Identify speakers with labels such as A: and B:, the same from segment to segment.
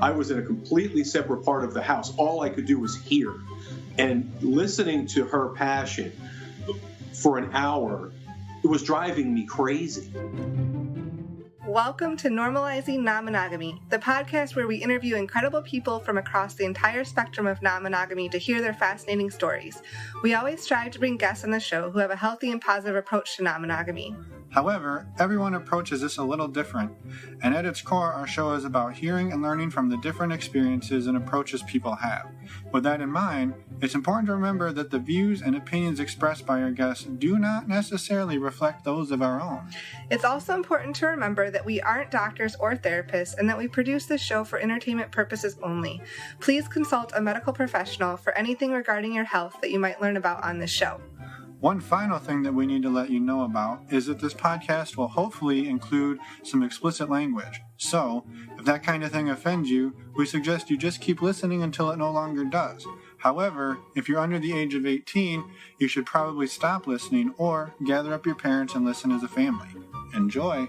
A: I was in a completely separate part of the house. All I could do was hear. And listening to her passion for an hour, it was driving me crazy.
B: Welcome to Normalizing Non-Monogamy, the podcast where we interview incredible people from across the entire spectrum of non-monogamy to hear their fascinating stories. We always strive to bring guests on the show who have a healthy and positive approach to non-monogamy.
C: However, everyone approaches this a little different, and at its core, our show is about hearing and learning from the different experiences and approaches people have. With that in mind, it's important to remember that the views and opinions expressed by our guests do not necessarily reflect those of our own.
B: It's also important to remember that we aren't doctors or therapists and that we produce this show for entertainment purposes only. Please consult a medical professional for anything regarding your health that you might learn about on this show.
C: One final thing that we need to let you know about is that this podcast will hopefully include some explicit language. So, if that kind of thing offends you, we suggest you just keep listening until it no longer does. However, if you're under the age of 18, you should probably stop listening or gather up your parents and listen as a family. Enjoy!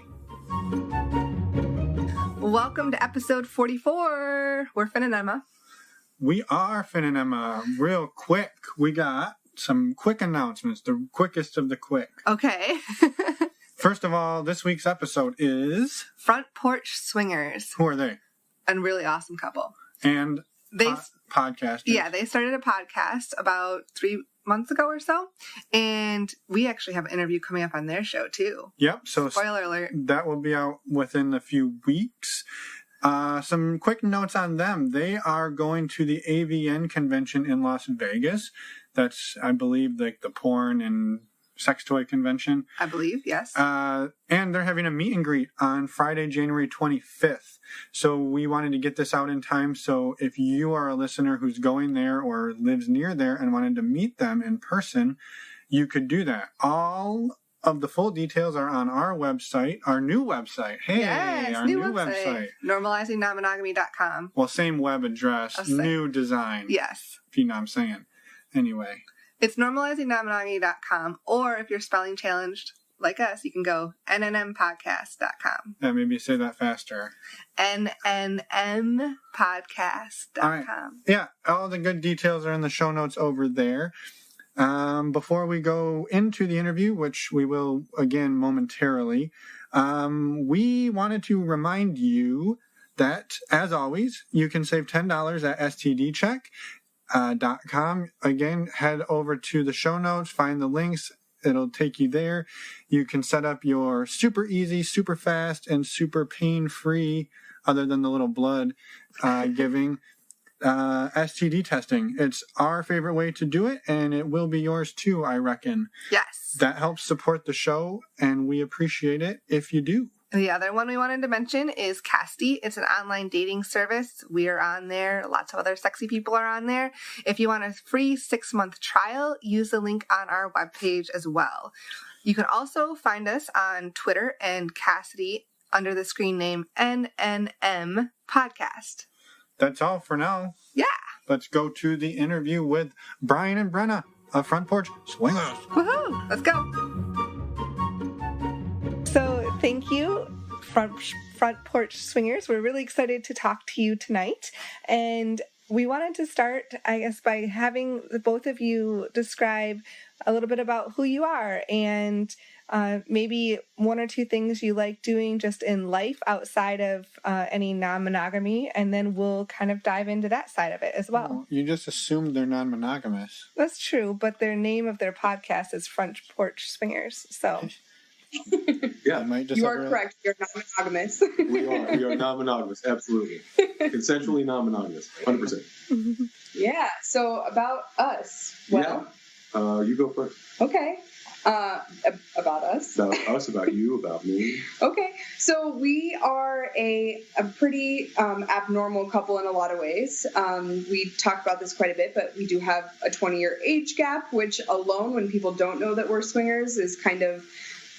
B: Welcome to episode 44. We're Finn and Emma.
C: We are Finn and Emma. Real quick, we got some quick announcements, the quickest of the quick.
B: Okay.
C: First of all, this week's episode is...
B: Front Porch Swingers.
C: Who are they?
B: A really awesome couple.
C: And podcasters.
B: Yeah, they started a podcast about 3 months ago or so, and we actually have an interview coming up on their show, too.
C: Yep. So
B: spoiler alert.
C: That will be out within a few weeks. Some quick notes on them. They are going to the AVN convention in Las Vegas. That's, I believe, like the porn and sex toy convention.
B: I believe, yes.
C: And they're having a meet and greet on Friday, January 25th. So we wanted to get this out in time. So if you are a listener who's going there or lives near there and wanted to meet them in person, you could do that. All of the full details are on our website, our new website. Hey,
B: yes,
C: our new website.
B: NormalizingNonmonogamy.com.
C: Well, same web address, new design.
B: Yes.
C: If you know what I'm saying. Anyway.
B: It's NormalizingNonmonogamy.com, or if you're spelling challenged like us, you can go NNMpodcast.com.
C: Yeah, maybe say that faster.
B: NNMpodcast.com.
C: All right. Yeah, all the good details are in the show notes over there. Before we go into the interview, which we will again momentarily, we wanted to remind you that, as always, you can save $10 at stdcheck.com. Again, head over to the show notes, find the links. It'll take you there. You can set up your super easy, super fast, and super pain-free, other than the little blood giving, STD testing. It's our favorite way to do it, and it will be yours too, I reckon.
B: Yes.
C: That helps support the show, and we appreciate it if you do.
B: The other one we wanted to mention is Casti. It's an online dating service. We are on there. Lots of other sexy people are on there. If you want a free 6-month trial, use the link on our webpage as well. You can also find us on Twitter and Casti under the screen name NNM Podcast.
C: That's all for now.
B: Yeah.
C: Let's go to the interview with Brian and Brenna of Front Porch Swingers.
B: Woohoo! Let's go. So thank you, Front Porch Swingers. We're really excited to talk to you tonight. And we wanted to start, I guess, by having the both of you describe a little bit about who you are and maybe one or two things you like doing just in life outside of any non-monogamy, and then we'll kind of dive into that side of it as well.
C: You just assumed they're non-monogamous.
B: That's true, but their name of their podcast is Front Porch Swingers, so...
A: Yeah,
D: you are correct. You're non-monogamous.
A: We are non-monogamous, absolutely. Consensually non-monogamous, 100%.
D: Yeah, so about us. Well,
A: yeah. You go first.
D: Okay. About us.
A: About us, about you, about me.
D: Okay, so we are a pretty abnormal couple in a lot of ways. We talk about this quite a bit, but we do have a 20-year age gap, which alone, when people don't know that we're swingers, is kind of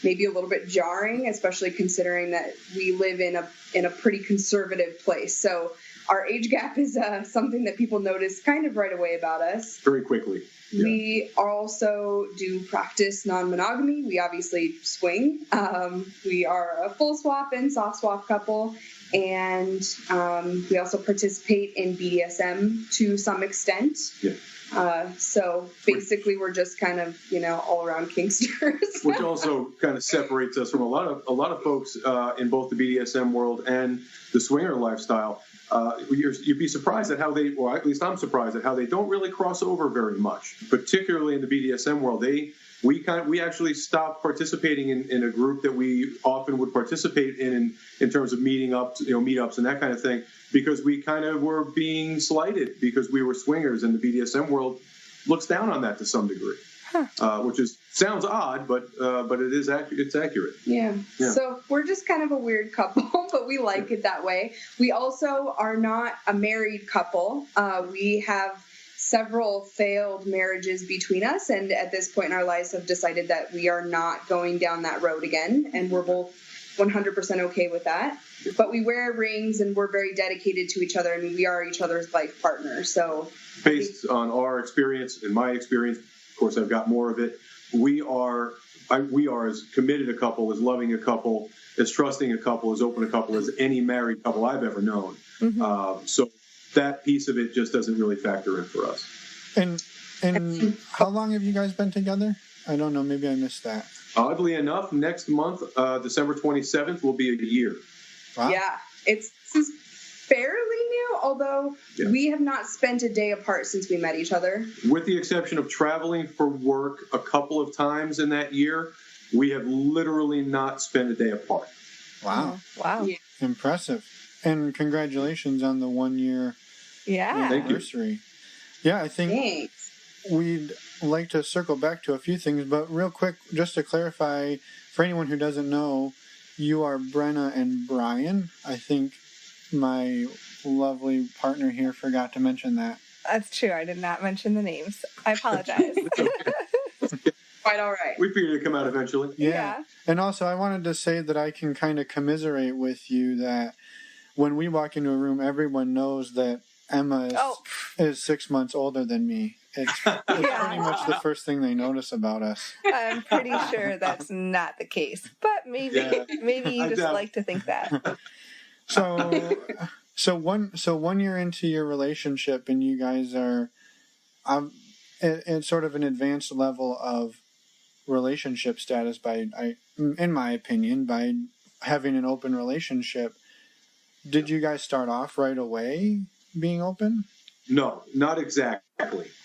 D: maybe a little bit jarring, especially considering that we live in a pretty conservative place. So our age gap is something that people notice kind of right away about us.
A: Very quickly. Yeah.
D: We also do practice non-monogamy. We obviously swing. We are a full swap and soft swap couple. and we also participate in BDSM to some extent.
A: Yeah.
D: So basically, we're just kind of, all around kinksters.
A: Which also kind of separates us from a lot of folks in both the BDSM world and the swinger lifestyle. You'd be surprised at how they, or at least I'm surprised at how they don't really cross over very much, particularly in the BDSM world. We actually stopped participating in a group that we often would participate in terms of meetups and that kind of thing, because we kind of were being slighted because we were swingers, and the BDSM world looks down on that to some degree, which sounds odd, but it's accurate.
D: Yeah. So we're just kind of a weird couple, but we like it that way. We also are not a married couple. We have several failed marriages between us, and at this point in our lives have decided that we are not going down that road again, and we're both 100% okay with that. But we wear rings, and we're very dedicated to each other, and we are each other's life partners. So
A: based on our experience and my experience, of course I've got more of it, we are as committed a couple, as loving a couple, as trusting a couple, as open a couple as any married couple I've ever known. Mm-hmm. So that piece of it just doesn't really factor in for us.
C: And how long have you guys been together? I don't know. Maybe I missed that.
A: Oddly enough, next month, December 27th, will be a year.
D: Wow. Yeah, this is fairly new, although we have not spent a day apart since we met each other. With
A: the exception of traveling for work a couple of times in that year, we have literally not spent a day apart.
C: Wow.
B: Wow.
D: Yeah.
C: Impressive. And congratulations on the 1 year anniversary. Yeah, I think we'd like to circle back to a few things, but real quick, just to clarify, for anyone who doesn't know, you are Brenna and Brian. I think my lovely partner here forgot to mention that.
B: That's true. I did not mention the names. I apologize.
D: Quite all right.
A: We figured it'd come out eventually.
C: Yeah. And also, I wanted to say that I can kind of commiserate with you that when we walk into a room, everyone knows that Emma is 6 months older than me. It's pretty much the first thing they notice about us.
B: I'm pretty sure that's not the case, but maybe you just like to think that.
C: So 1 year into your relationship, and you guys are at sort of an advanced level of relationship status in my opinion, by having an open relationship. Did you guys start off right away being open?
A: No, not exactly.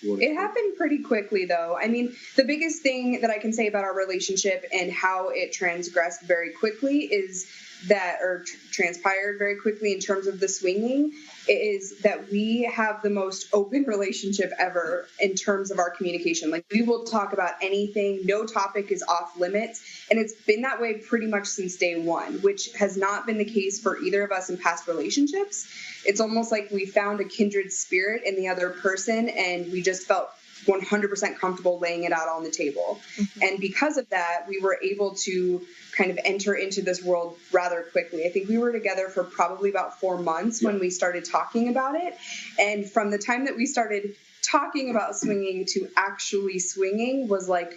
D: It happened pretty quickly, though. I mean, the biggest thing that I can say about our relationship and how it transgressed very quickly transpired very quickly in terms of the swinging, is that we have the most open relationship ever in terms of our communication. Like, we will talk about anything. No topic is off limits. And it's been that way pretty much since day one, which has not been the case for either of us in past relationships. It's almost like we found a kindred spirit in the other person, and we just felt 100% comfortable laying it out on the table. Mm-hmm. And because of that, we were able to kind of enter into this world rather quickly. I think we were together for probably about 4 months when we started talking about it. And from the time that we started talking about swinging to actually swinging was like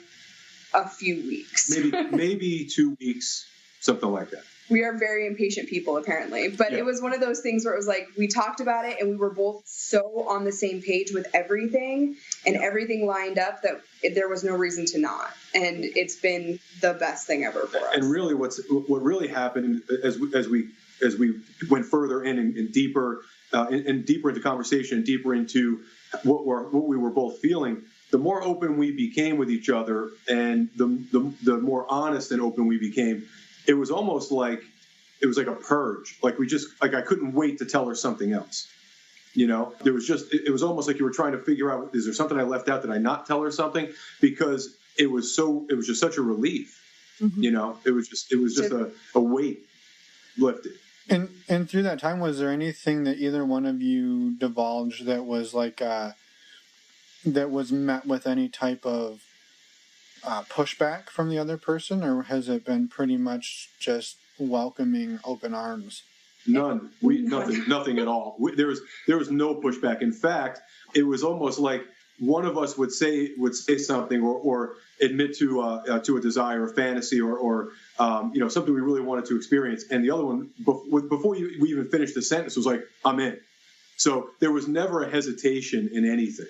D: a few weeks.
A: Maybe 2 weeks, something like that.
D: We are very impatient people, apparently. But it was one of those things where it was like we talked about it and we were both so on the same page with everything, and everything lined up that there was no reason to not. And it's been the best thing ever for us.
A: And really what really happened as we went further in and deeper into conversation and deeper into what we were both feeling, the more open we became with each other, and the more honest and open we became. It was almost like a purge. Like I couldn't wait to tell her something else. It was almost like you were trying to figure out, is there something I left out? Did I not tell her something? Because it was just such a relief. Mm-hmm. It was just a weight lifted.
C: And through that time, was there anything that either one of you divulged that was that was met with any type of pushback from the other person, or has it been pretty much just welcoming open arms?
A: Nothing at all. There was no pushback. In fact, it was almost like one of us would say something or admit to a desire or fantasy or something we really wanted to experience, and the other one before we even finished the sentence was like, I'm in. So there was never a hesitation in anything.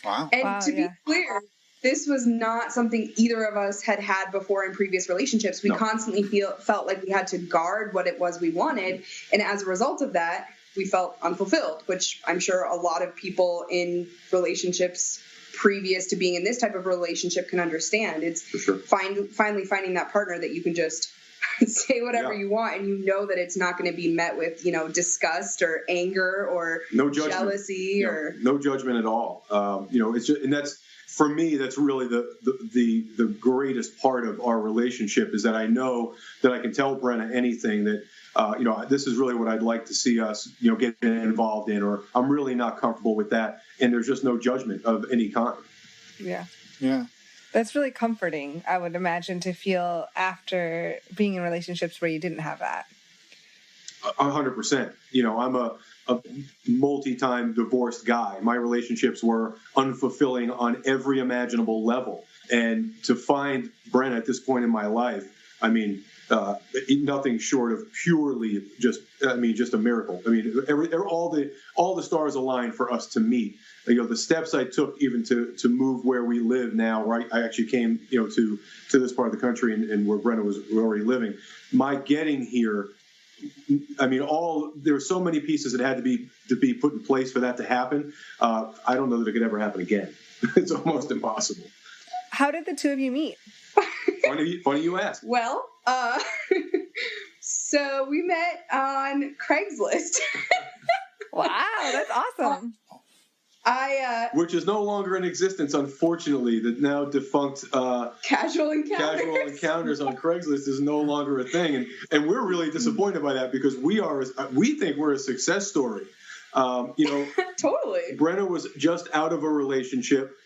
C: Wow.
D: And to be clear, this was not something either of us had before in previous relationships. We constantly felt like we had to guard what it was we wanted, and as a result of that, we felt unfulfilled, which I'm sure a lot of people in relationships previous to being in this type of relationship can understand. It's finally finding that partner that you can just say whatever you want, and you know that it's not going to be met with, disgust or anger or jealousy or
A: no judgment at all. It's just, and that's, for me, that's really the greatest part of our relationship, is that I know that I can tell Brenna anything that, this is really what I'd like to see us, get involved in, or I'm really not comfortable with that. And there's just no judgment of any kind.
B: Yeah.
C: Yeah.
B: That's really comforting, I would imagine, to feel after being in relationships where you didn't have that.
A: 100%. I'm a multi-time divorced guy. My relationships were unfulfilling on every imaginable level. And to find Brenna at this point in my life, I mean, nothing short of purely just a miracle. I mean, all the stars aligned for us to meet. The steps I took even to move where we live now, where I actually came, to this part of the country and where Brenna was already living. My getting here, I mean, there were so many pieces that had to be put in place for that to happen. I don't know that it could ever happen again. It's almost impossible.
B: How did the two of you meet?
A: Funny you ask.
D: Well, so we met on Craigslist.
A: Wow,
B: that's awesome.
A: Which is no longer in existence, unfortunately. The now defunct
D: casual encounters
A: on Craigslist is no longer a thing, and we're really disappointed by that, because we think we're a success story.
D: Totally.
A: Brenna was just out of a relationship.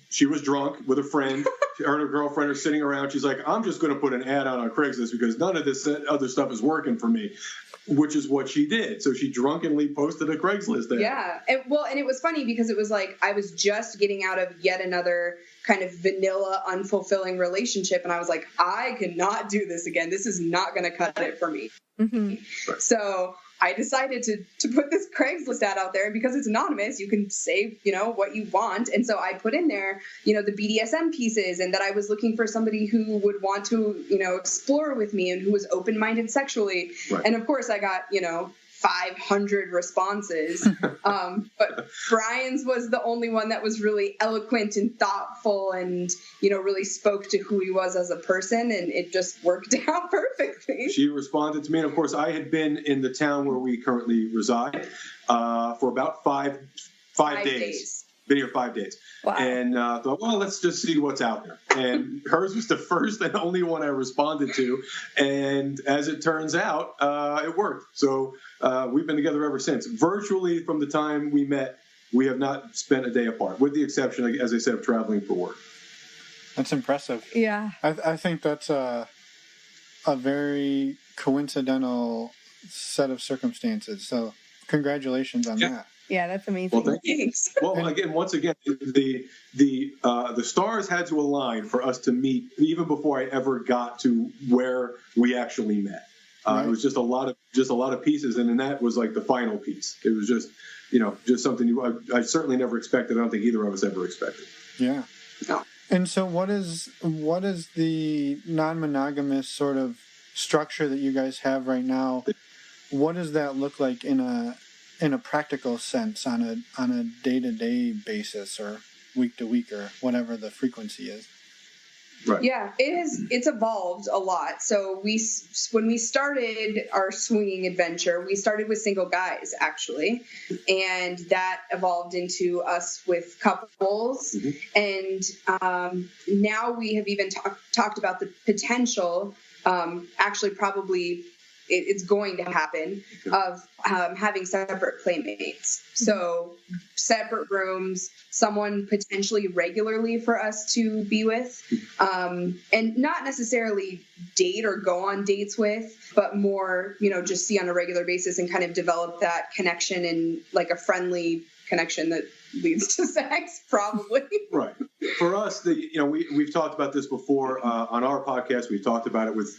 A: She was drunk with a friend. Her and her girlfriend are sitting around. She's like, I'm just going to put an ad out on Craigslist because none of this other stuff is working for me, which is what she did. So she drunkenly posted a Craigslist ad.
D: Yeah. And it was funny because it was like I was just getting out of yet another kind of vanilla, unfulfilling relationship. And I was like, I cannot do this again. This is not going to cut it for me.
B: Mm-hmm.
D: So I decided to put this Craigslist ad out there, because it's anonymous. You can say, what you want. And so I put in there, the BDSM pieces, and that I was looking for somebody who would want to, explore with me and who was open-minded sexually.
A: Right.
D: And of course I got, 500 responses. But Brian's was the only one that was really eloquent and thoughtful and, really spoke to who he was as a person. And it just worked out perfectly.
A: She responded to me. And of course, I had been in the town where we currently reside for about five days. Been here 5 days.
B: Wow.
A: And thought, well, let's just see what's out there. And hers was the first and only one I responded to. And as it turns out, it worked. So we've been together ever since. Virtually from the time we met, we have not spent a day apart, with the exception, as I said, of traveling for work.
C: That's impressive.
B: Yeah.
C: I think that's a very coincidental set of circumstances. So congratulations on that.
B: Yeah, that's amazing.
A: Well, thanks. Well, once again, the stars had to align for us to meet, even before I ever got to where we actually met. Right. It was just a lot of pieces, and then that was like the final piece. It was just something I certainly never expected. I don't think either of us ever expected.
C: Yeah.
D: No.
C: And so, what is the non-monogamous sort of structure that you guys have right now? What does that look like in a practical sense on a day-to-day basis or week-to-week or whatever the frequency is?
A: Right.
D: Yeah, it's evolved a lot. So when we started our swinging adventure, we started with single guys, actually, and that evolved into us with couples. Mm-hmm. And now we have even talked about the potential, actually probably it's going to happen, of having separate playmates. So separate rooms, someone potentially regularly for us to be with, and not necessarily date or go on dates with, but more, just see on a regular basis and kind of develop that connection and like a friendly connection that leads to sex, probably.
A: Right. For us, we've talked about this before on our podcast. We've talked about it with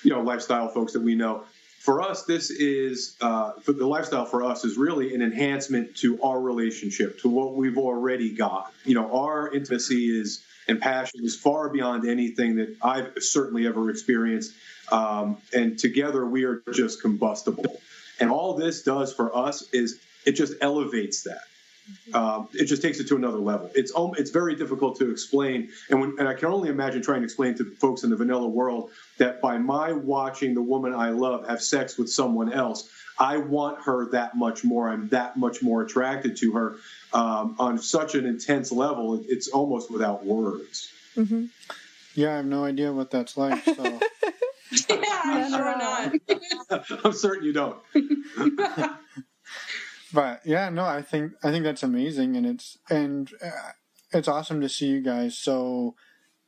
A: lifestyle folks that we know. For us, this is for the lifestyle. For us, is really an enhancement to our relationship, to what we've already got. Our intimacy and passion is far beyond anything that I've certainly ever experienced. And together, we are just combustible. And all this does for us is it just elevates that. It just takes it to another level. It's very difficult to explain, and I can only imagine trying to explain to folks in the vanilla world that by my watching the woman I love have sex with someone else, I want her that much more. I'm that much more attracted to her on such an intense level. It's almost without words.
B: Mm-hmm.
C: Yeah, I have no idea what that's like. So.
D: Yeah, I'm sure not.
A: I'm certain you don't.
C: But yeah, no, I think that's amazing, and it's awesome to see you guys so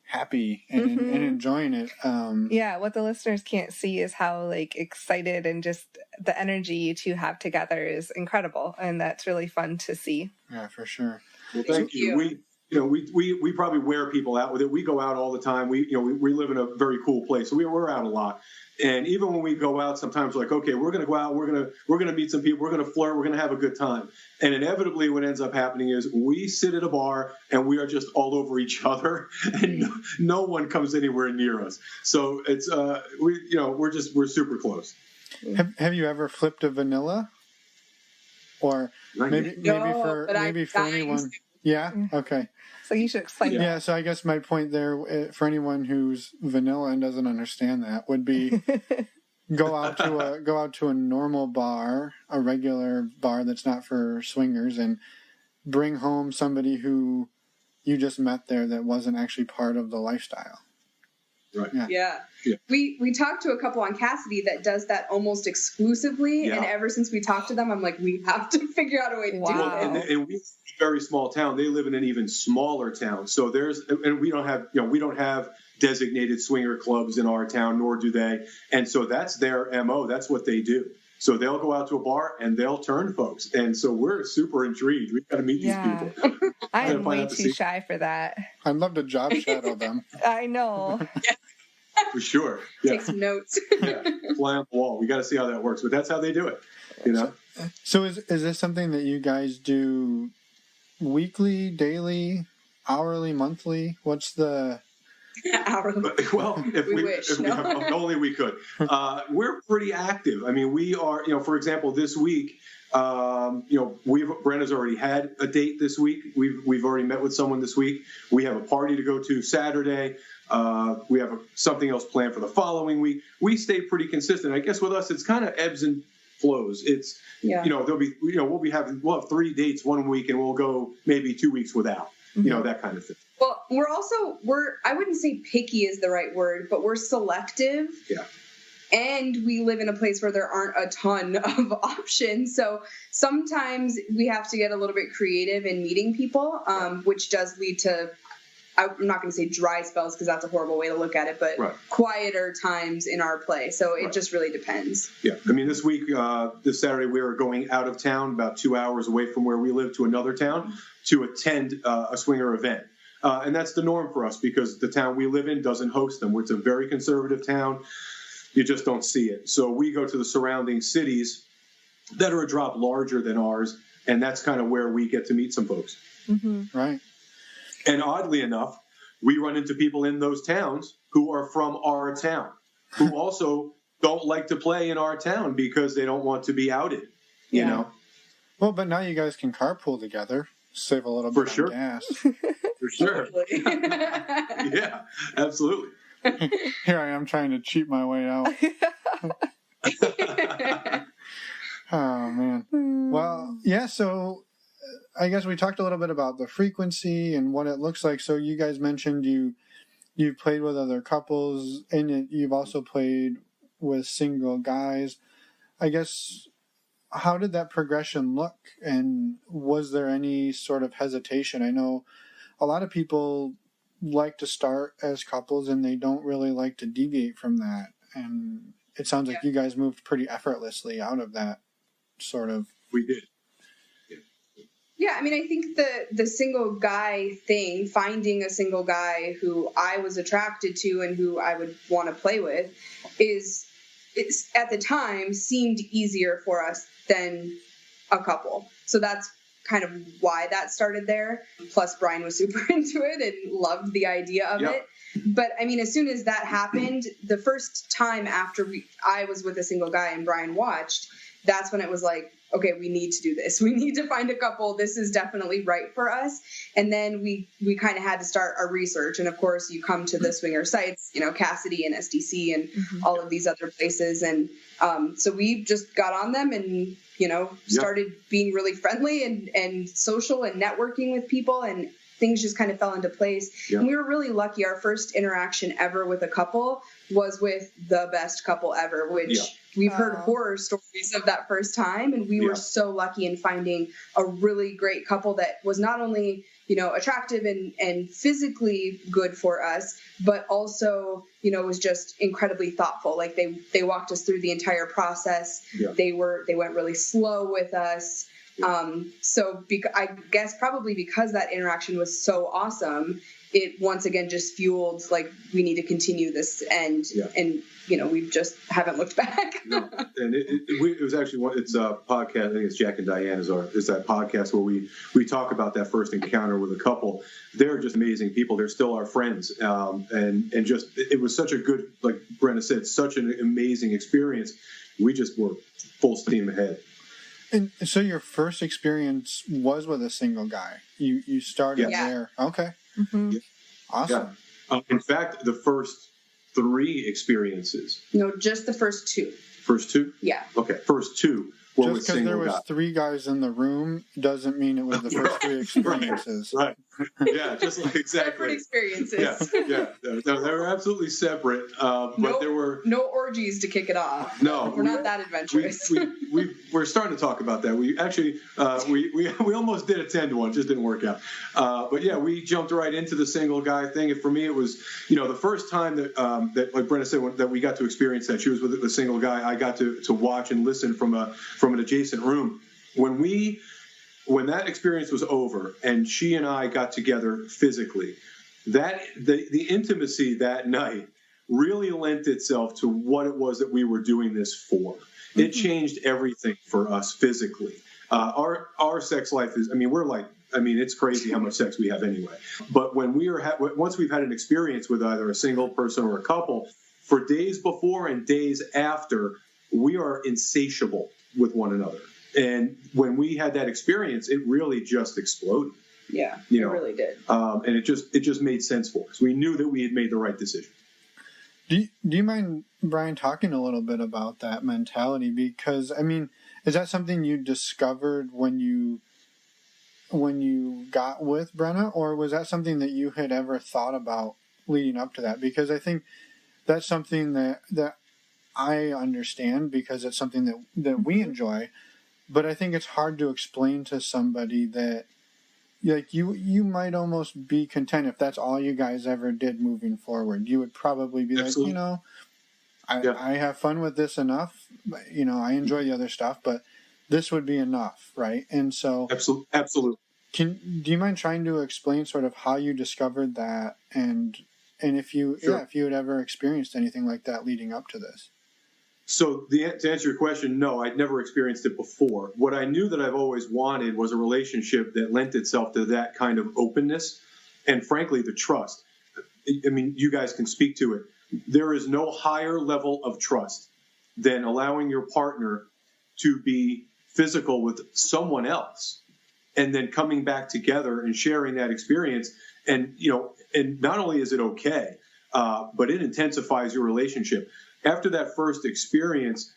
C: happy and enjoying it.
B: Yeah, what the listeners can't see is how excited and just the energy you two have together is incredible, and that's really fun to see.
C: Yeah, for sure.
A: Well, thank you. We probably wear people out with it. We go out all the time. We live in a very cool place, so we're out a lot. And even when we go out, sometimes we're like, okay, we're going to go out, we're going to meet some people, we're going to flirt, we're going to have a good time. And inevitably, what ends up happening is we sit at a bar and we are just all over each other, and no one comes anywhere near us. So it's we're super close.
C: Have you ever flipped a vanilla? Or maybe for anyone. Yeah. Okay.
B: So you should explain that.
C: Yeah. So I guess my point there, for anyone who's vanilla and doesn't understand that, would be go out to a normal bar, a regular bar that's not for swingers, and bring home somebody who you just met there that wasn't actually part of the lifestyle.
A: Right.
D: Yeah. We talked to a couple on Cassidy that does that almost exclusively, and ever since we talked to them, I'm like, we have to figure out a way to do it.
A: And we live in a very small town. They live in an even smaller town. So we don't have designated swinger clubs in our town, nor do they. And so that's their MO. That's what they do. So they'll go out to a bar and they'll turn folks. And so we're super intrigued. We've got to meet these people.
B: I am way too shy for that.
C: I'd love to job shadow them.
B: I know.
A: For sure.
D: Take some notes.
A: Fly on the wall. We got to see how that works. But that's how they do it.
C: So is this something that you guys do weekly, daily, hourly, monthly? What's the...
D: Hourly.
A: Well, if only we could. We're pretty active. I mean, we are, for example, this week, Brenna's already had a date this week. We've already met with someone this week. We have a party to go to Saturday. We have something else planned for the following week. We stay pretty consistent. I guess with us, it's kind of ebbs and flows. It's, we'll have 3 dates one week and we'll go maybe 2 weeks without, that kind of thing.
D: Well, I wouldn't say picky is the right word, but we're selective.
A: Yeah.
D: And we live in a place where there aren't a ton of options. So sometimes we have to get a little bit creative in meeting people, which does lead to, I'm not going to say dry spells because that's a horrible way to look at it, but quieter times in our play. So it just really depends. Yeah.
A: I mean, this week, this Saturday, we were going out of town about 2 hours away from where we live to another town to attend a swinger event. And that's the norm for us because the town we live in doesn't host them. It's a very conservative town. You just don't see it. So we go to the surrounding cities that are a drop larger than ours, and that's kind of where we get to meet some folks.
B: Mm-hmm.
C: Right.
A: And oddly enough, we run into people in those towns who are from our town, who also don't like to play in our town because they don't want to be outed, you know?
C: Well, but now you guys can carpool together, save a little bit of gas.
A: For sure. Yeah, absolutely.
C: Here I am trying to cheat my way out. Oh, man. Well, yeah, so I guess we talked a little bit about the frequency and what it looks like. So you guys mentioned you've played with other couples and you've also played with single guys. I guess, how did that progression look? And was there any sort of hesitation? I know a lot of people like to start as couples and they don't really like to deviate from that. And it sounds like you guys moved pretty effortlessly out of that sort of.
A: We did.
D: Yeah, I mean, I think the single guy thing, finding a single guy who I was attracted to and who I would want to play with, it's at the time seemed easier for us than a couple. So that's kind of why that started there. Plus, Brian was super into it and loved the idea of it. But I mean, as soon as that happened, the first time after I was with a single guy and Brian watched, that's when it was like, okay, we need to do this. We need to find a couple. This is definitely right for us. And then we kind of had to start our research. And of course, you come to the swinger sites, Cassidy and SDC and all of these other places. And so we just got on them and, started being really friendly and social and networking with people, and things just kind of fell into place. And we were really lucky. Our first interaction ever with a couple was with the best couple ever, which we've heard horror stories of that first time. And we were so lucky in finding a really great couple that was not only, attractive and physically good for us, but also, was just incredibly thoughtful. Like they walked us through the entire process. They went really slow with us. So I guess probably because that interaction was so awesome, it once again just fueled, like, we need to continue this, and we just haven't looked back.
A: No, and it was actually it's a podcast. I think it's Jack and Diane is that podcast where we talk about that first encounter with a couple. They're just amazing people. They're still our friends, and just it was such a good, like Brenna said, such an amazing experience. We just were full steam ahead.
C: And so your first experience was with a single guy. You started there. Okay.
B: Mm-hmm.
C: Awesome.
A: Yeah. In fact, the first 3 experiences.
D: No, just the first 2.
A: First 2?
D: Yeah.
A: Okay. First 2 were with single guys. Just because there was
C: 3 guys in the room doesn't mean it was the first 3 experiences.
A: Right. Yeah, just like exactly.
D: Separate experiences.
A: Yeah. They were absolutely separate, but there were
D: no orgies to kick it off.
A: No,
D: we're not that adventurous.
A: We're starting to talk about that. We actually we almost did attend one, just didn't work out. But yeah, we jumped right into the single guy thing. And for me, it was the first time that like Brenna said, that we got to experience that. She was with the single guy. I got to watch and listen from an adjacent room. When that experience was over and she and I got together physically, that the intimacy that night really lent itself to what it was that we were doing this for. Mm-hmm. It changed everything for us physically. Our sex life is, it's crazy how much sex we have anyway. But when once we've had an experience with either a single person or a couple, for days before and days after, we are insatiable with one another. And when we had that experience, it really just exploded.
D: Yeah, it really did.
A: And it just made sense for us. We knew that we had made the right decision.
C: Do you mind, Brian, talking a little bit about that mentality? Because, is that something you discovered when you got with Brenna, or was that something that you had ever thought about leading up to that? Because I think that's something that I understand, because it's something that we enjoy. But I think it's hard to explain to somebody that, like, you might almost be content if that's all you guys ever did moving forward. You would probably be Absolutely. Like, I have fun with this enough. I enjoy the other stuff, but this would be enough, right? And so,
A: absolutely.
C: Do you mind trying to explain sort of how you discovered that, and if you if you had ever experienced anything like that leading up to this?
A: So to answer your question, no, I'd never experienced it before. What I knew that I've always wanted was a relationship that lent itself to that kind of openness and, frankly, the trust. You guys can speak to it. There is no higher level of trust than allowing your partner to be physical with someone else and then coming back together and sharing that experience. And, and not only is it okay, but it intensifies your relationship. After that first experience,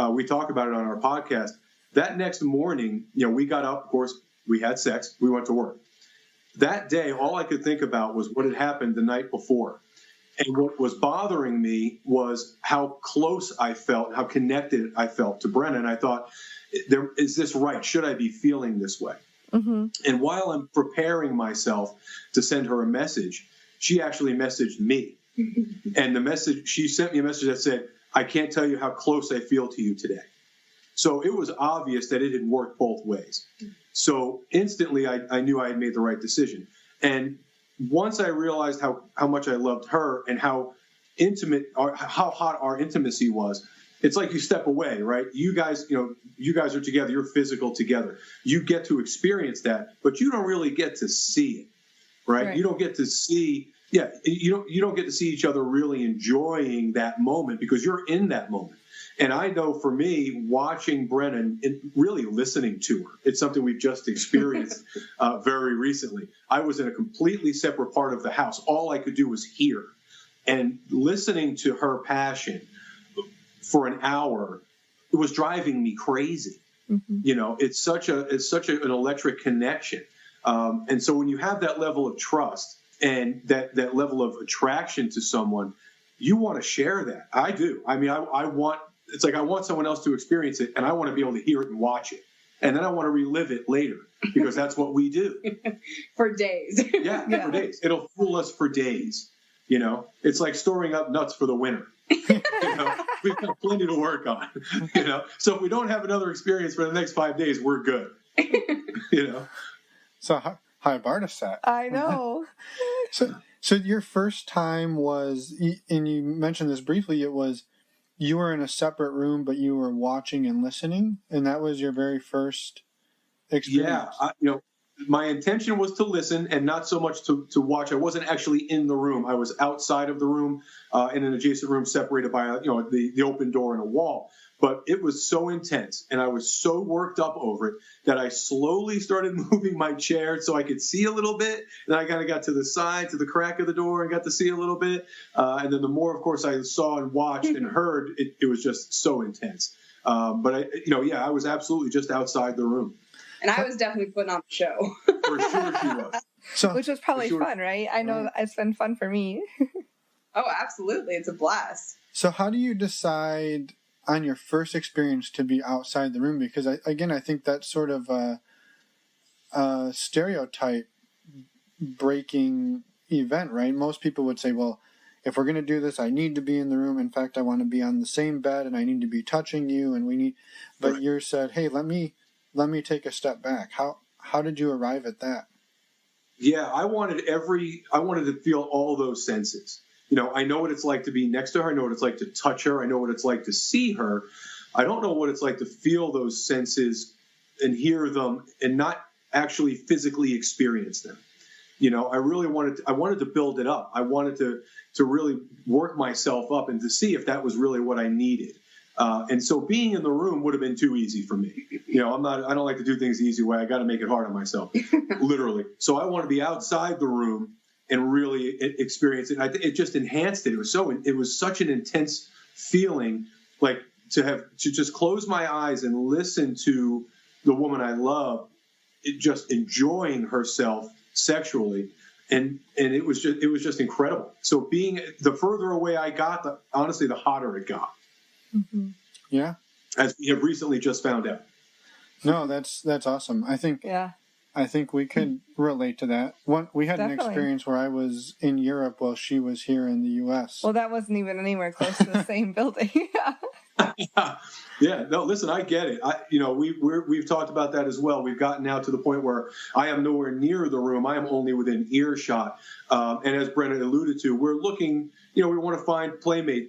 A: we talk about it on our podcast. That next morning, we got up, of course, we had sex, we went to work. That day, all I could think about was what had happened the night before. And what was bothering me was how close I felt, how connected I felt to Brenna. And I thought, is this right? Should I be feeling this way? Mm-hmm. And while I'm preparing myself to send her a message, she actually messaged me. And she sent me a message that said, I can't tell you how close I feel to you today. So it was obvious that it had worked both ways. So instantly I knew I had made the right decision. And once I realized how much I loved her and how intimate or how hot our intimacy was, it's like you step away, right? You guys are together, you're physical together. You get to experience that, but you don't really get to see it, right? You don't get to see, you don't get to see each other really enjoying that moment because you're in that moment. And I know for me, watching Brenna and really listening to her, it's something we've just experienced very recently. I was in a completely separate part of the house. All I could do was hear. And listening to her passion for an hour, it was driving me crazy. Mm-hmm. It's such an electric connection. And so when you have that level of trust and that level of attraction to someone, you want to share that. I do. I mean, I want someone else to experience it, and I want to be able to hear it and watch it. And then I want to relive it later because that's what we do.
D: For days.
A: Yeah, for days. It'll fool us for days. It's like storing up nuts for the winter. We've got plenty to work on. So if we don't have another experience for the next 5 days, we're good.
C: So high bar to set.
B: I know.
C: So your first time was, and you mentioned this briefly, it was you were in a separate room, but you were watching and listening, and that was your very first experience.
A: Yeah, my intention was to listen and not so much to watch. I wasn't actually in the room. I was outside of the room in an adjacent room separated by the open door and a wall. But it was so intense, and I was so worked up over it that I slowly started moving my chair so I could see a little bit. And I kind of got to the side, to the crack of the door, and got to see a little bit. And then the more, of course, I saw and watched and heard, it was just so intense. But I was absolutely just outside the room.
D: And I was definitely putting on the show.
A: For sure she was.
B: Which was probably fun, right? I know it's been fun for me.
D: Oh, absolutely. It's a blast.
C: So how do you decide on your first experience to be outside the room? Because, I think that's sort of a stereotype breaking event, right? Most people would say, well, if we're going to do this, I need to be in the room. In fact, I want to be on the same bed and I need to be touching you. And but you said, hey, let me take a step back. How did you arrive at that?
A: Yeah, I wanted to feel all those senses. I know what it's like to be next to her. I know what it's like to touch her. I know what it's like to see her. I don't know what it's like to feel those senses and hear them and not actually physically experience them. I really wanted to build it up. I wanted to really work myself up and to see if that was really what I needed. And so being in the room would have been too easy for me. I don't like to do things the easy way. I got to make it hard on myself, literally. So I want to be outside the room and really experience it. It just enhanced it. It was such an intense feeling, like to just close my eyes and listen to the woman I love, just enjoying herself sexually. And it was just incredible. So the further away I got, honestly, the hotter it got.
B: Mm-hmm.
C: Yeah.
A: As we have recently just found out.
C: No, that's awesome. I think we could relate to that. We had an experience where I was in Europe while she was here in the U.S.
B: Well, that wasn't even anywhere close to the same building.
A: Yeah. No, listen, I get it. We've talked about that as well. We've gotten now to the point where I am nowhere near the room. I am only within earshot. And as Brenna alluded to, we're looking. We want to find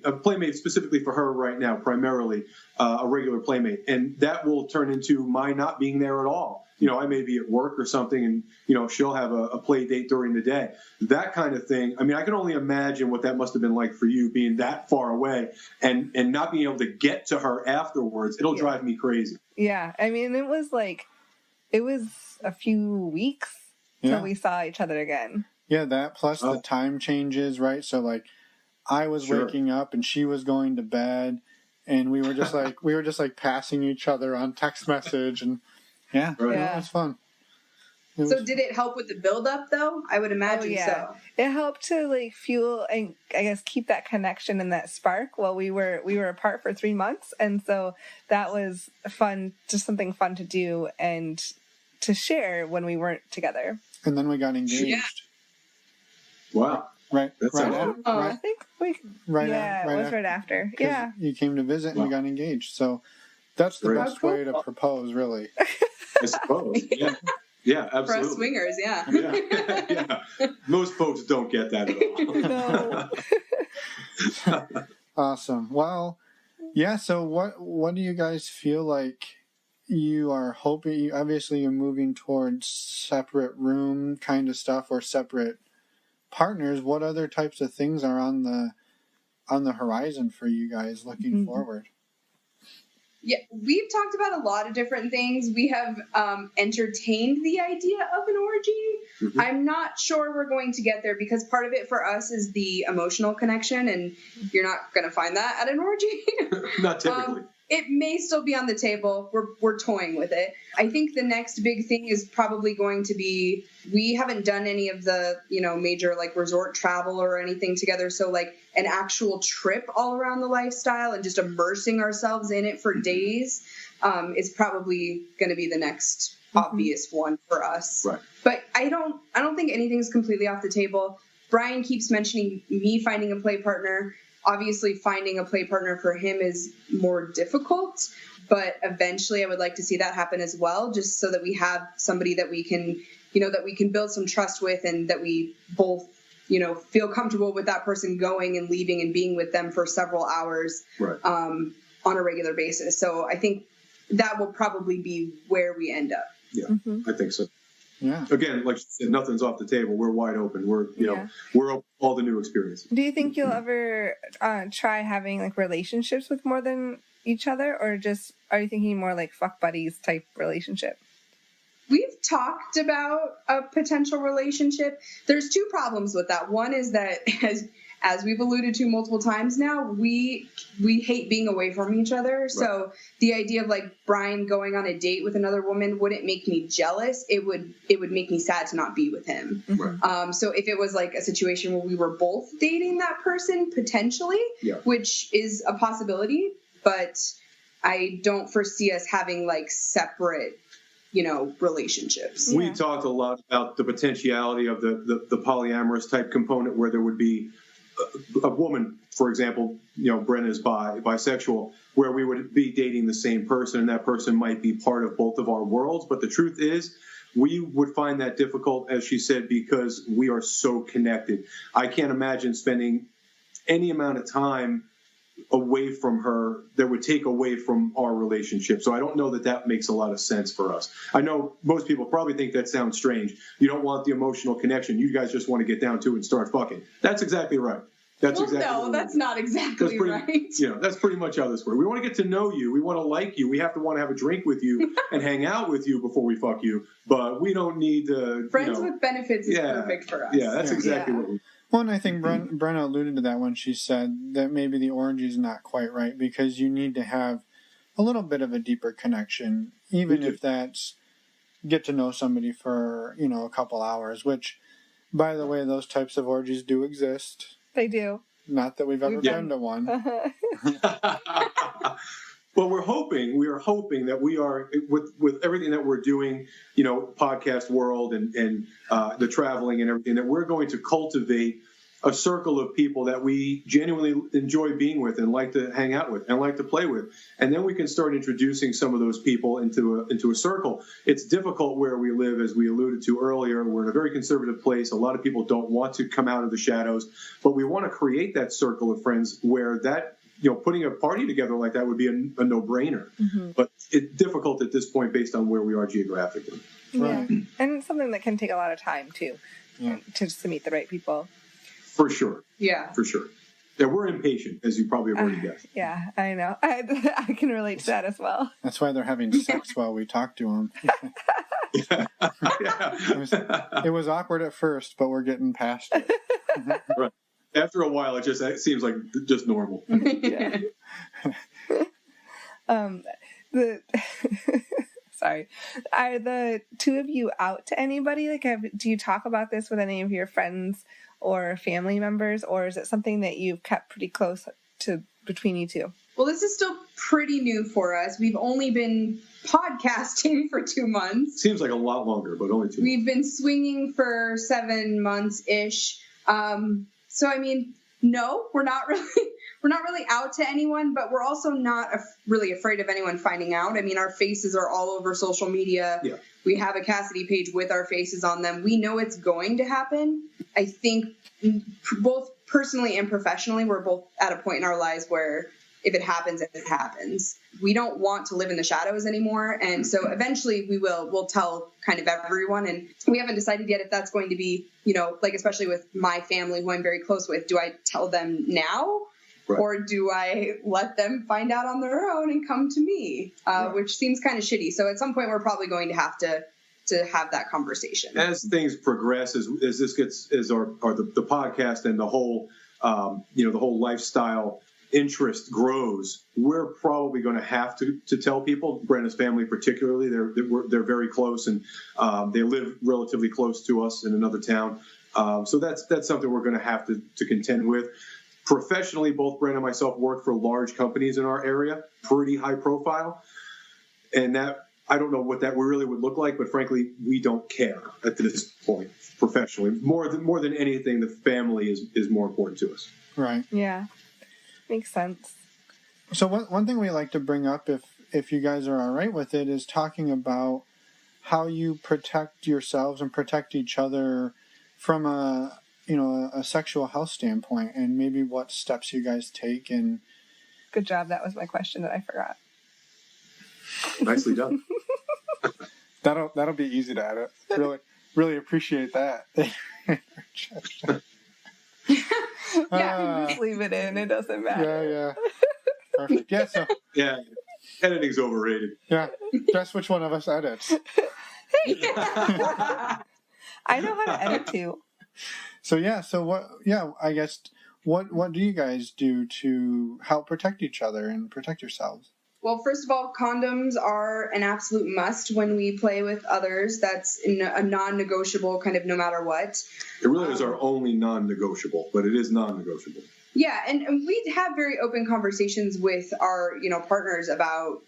A: a playmate specifically for her right now, primarily a regular playmate, and that will turn into my not being there at all. I may be at work or something, and she'll have a play date during the day. That kind of thing. I mean, I can only imagine what that must have been like for you, being that far away and not being able to get to her afterwards. It'll drive me crazy.
B: Yeah, I mean, it was a few weeks till we saw each other again.
C: Yeah, that plus the time changes, right? So I was waking up and she was going to bed, and we were just like passing each other on text message, and it was fun.
D: So did it help with the build-up, though? I would imagine so.
B: It helped to fuel and I guess keep that connection and that spark while we were apart for 3 months, and so that was fun, just something fun to do and to share when we weren't together.
C: And then we got engaged.
D: Yeah.
A: Wow.
C: Right.
B: I think we. Right. Yeah, it was right after. Yeah.
C: You came to visit and we got engaged. So That's the
A: Right.
C: best way to propose, really.
A: I suppose. Yeah. Yeah,
D: For us
A: absolutely.
D: swingers, yeah.
A: Yeah. Most folks don't get that at all.
B: No.
C: Awesome. Well, yeah. So what do you guys feel like you are hoping? Obviously, you're moving towards separate room kind of stuff or separate partners. What other types of things are on the horizon for you guys looking forward?
D: Yeah, we've talked about a lot of different things. We have entertained the idea of an orgy.
A: Mm-hmm.
D: I'm not sure we're going to get there because part of it for us is the emotional connection, and you're not going to find that at an orgy.
A: Not typically.
D: It may still be on the table. We're toying with it. I think the next big thing is probably going to be, we haven't done any of the, major like resort travel or anything together. So like an actual trip all around the lifestyle and just immersing ourselves in it for days is probably going to be the next obvious one for us.
A: Right.
D: But I don't think anything's completely off the table. Brian keeps mentioning me finding a play partner. Obviously, finding a play partner for him is more difficult, but eventually I would like to see that happen as well, just so that we have somebody that we can, that we can build some trust with and that we both, feel comfortable with that person going and leaving and being with them for several hours on a regular basis. So I think that will probably be where we end up.
A: Yeah, I think so.
C: Yeah.
A: Again, like you said, nothing's off the table. We're wide open. We're we're open to all the new experiences.
B: Do you think you'll ever try having like relationships with more than each other, or just are you thinking more like fuck buddies type relationship?
D: We've talked about a potential relationship. There's two problems with that. One is that as we've alluded to multiple times now, we hate being away from each other. Right. So the idea of like Brian going on a date with another woman wouldn't make me jealous. It would make me sad to not be with him.
A: Right.
D: So if it was like a situation where we were both dating that person potentially, which is a possibility, but I don't foresee us having like separate, relationships.
A: We talked a lot about the potentiality of the polyamorous type component where there would be a woman, for example, Brenna is bisexual, where we would be dating the same person and that person might be part of both of our worlds. But the truth is, we would find that difficult, as she said, because we are so connected. I can't imagine spending any amount of time away from her that would take away from our relationship. So I don't know that makes a lot of sense for us. I know most people probably think that sounds strange. You don't want the emotional connection. You guys just want to get down to it and start fucking. That's exactly right. That's
D: not exactly right.
A: That's pretty much how this works. We want to get to know you. We want to like you. We have to want to have a drink with you and hang out with you before we fuck you. But we don't need to.
D: Friends with benefits is perfect for us.
A: Yeah, that's exactly what we.
C: Well, and I think Brenna alluded to that when she said that maybe the orgy is not quite right because you need to have a little bit of a deeper connection, even if that's get to know somebody for, a couple hours, which, by the way, those types of orgies do exist.
B: They do.
C: Not that we've ever been to one.
A: Well, we are hoping that we are, with everything that we're doing, podcast world and the traveling and everything, that we're going to cultivate a circle of people that we genuinely enjoy being with and like to hang out with and like to play with. And then we can start introducing some of those people into a circle. It's difficult where we live, as we alluded to earlier. We're in a very conservative place. A lot of people don't want to come out of the shadows, but we want to create that circle of friends where that, putting a party together like that would be a no-brainer. Mm-hmm. But it's difficult at this point based on where we are geographically.
B: Right. Yeah. And something that can take a lot of time, too, to meet the right people.
A: For sure.
D: Yeah.
A: For sure. Yeah, we're impatient, as you probably have already guessed.
B: Yeah, I know. I can relate to that as well.
C: That's why they're having sex while we talk to them. It was awkward at first, but we're getting past it.
A: Right. After a while, it seems like just normal.
B: Yeah. Sorry. Are the two of you out to anybody? Like, do you talk about this with any of your friends or family members, or is it something that you've kept pretty close to between you two?
D: Well, this is still pretty new for us. We've only been podcasting for 2 months.
A: Seems like a lot longer, but only 2 months.
D: We've been swinging for 7 months-ish. So, I mean, no, we're not really. not really out to anyone, but we're also not really afraid of anyone finding out. I mean, our faces are all over social media.
A: Yeah.
D: We have a Cassidy page with our faces on them. We know it's going to happen. I think both personally and professionally, we're both at a point in our lives where if it happens, it happens. We don't want to live in the shadows anymore. And so eventually we'll tell kind of everyone. And we haven't decided yet if that's going to be, like, especially with my family who I'm very close with, do I tell them now? Right. Or do I let them find out on their own and come to me, right. Which seems kind of shitty. So at some point we're probably going to have to have that conversation.
A: As things progress, as this gets, as the podcast and the whole, the whole lifestyle interest grows, we're probably going to have to tell people. Brenna's family particularly, they're very close, and they live relatively close to us in another town. So that's something we're going to have to contend with. Professionally, both Brenna and myself work for large companies in our area, pretty high profile, and that I don't know what that really would look like, but frankly, we don't care at this point. Professionally, more than anything, the family is more important to us.
C: Right.
B: Yeah. Makes sense.
C: So one thing we like to bring up, if you guys are all right with it, is talking about how you protect yourselves and protect each other from a sexual health standpoint, and maybe what steps you guys take. And
B: good job. That was my question that I forgot.
A: Nicely done.
C: That'll be easy to edit. Really appreciate that.
B: Yeah, just leave it in. It doesn't matter.
C: Yeah. Perfect. Yeah, so.
A: Yeah, editing's overrated.
C: Yeah, guess which one of us edits.
B: I know how to edit too.
C: I guess, what do you guys do to help protect each other and protect yourselves?
D: Well, first of all, condoms are an absolute must when we play with others. That's a non-negotiable kind of no matter what.
A: It really is our only non-negotiable, but it is non-negotiable.
D: Yeah, and we have very open conversations with our, partners about,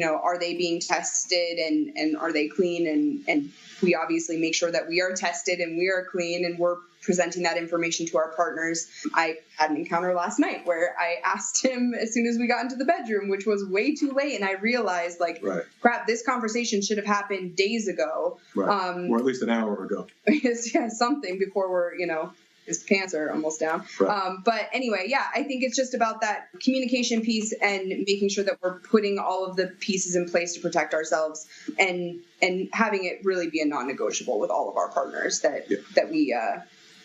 D: are they being tested and are they clean? And we obviously make sure that we are tested and we are clean and we're presenting that information to our partners. I had an encounter last night where I asked him as soon as we got into the bedroom, which was way too late, and I realized, right. Crap, this conversation should have happened days ago.
A: Right. Or at least an hour ago.
D: Yeah, something before we're, his pants are almost down. Right. But anyway, yeah, I think it's just about that communication piece and making sure that we're putting all of the pieces in place to protect ourselves and having it really be a non-negotiable with all of our partners that we,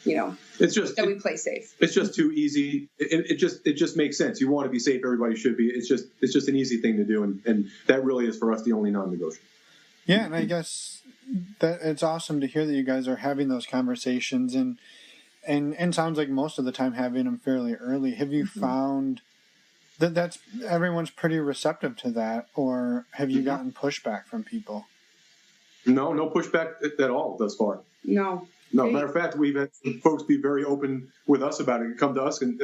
D: it's just that we play safe.
A: It's just too easy. It just makes sense. You want to be safe. Everybody should be. It's just an easy thing to do. And that really is for us the only non-negotiable.
C: Yeah. And I guess that it's awesome to hear that you guys are having those conversations and sounds like most of the time having them fairly early. Have you found that's everyone's pretty receptive to that, or have you gotten pushback from people?
A: No pushback at all thus far.
D: No.
A: Matter of fact, we've had folks be very open with us about it, come to us and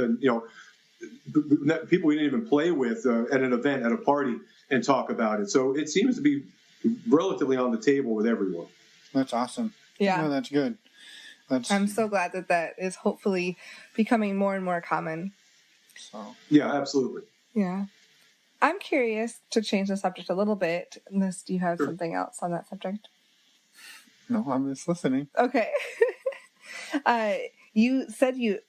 A: people we didn't even play with at an event, at a party, and talk about it. So it seems to be relatively on the table with everyone.
C: That's awesome.
B: Yeah.
C: No, that's good.
B: I'm so glad that is hopefully becoming more and more common.
C: So.
A: Yeah, absolutely.
B: Yeah. I'm curious to change the subject a little bit. Unless do you have
A: Sure.
B: something else on that subject?
C: No, I'm just listening.
B: Okay. You said you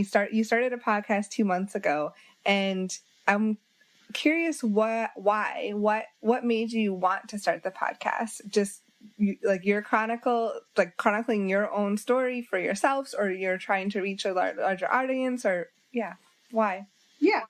B: started a podcast 2 months ago, and I'm curious what made you want to start the podcast? Just you're chronicling your own story for yourselves, or you're trying to reach a larger audience, or why?
D: Yeah.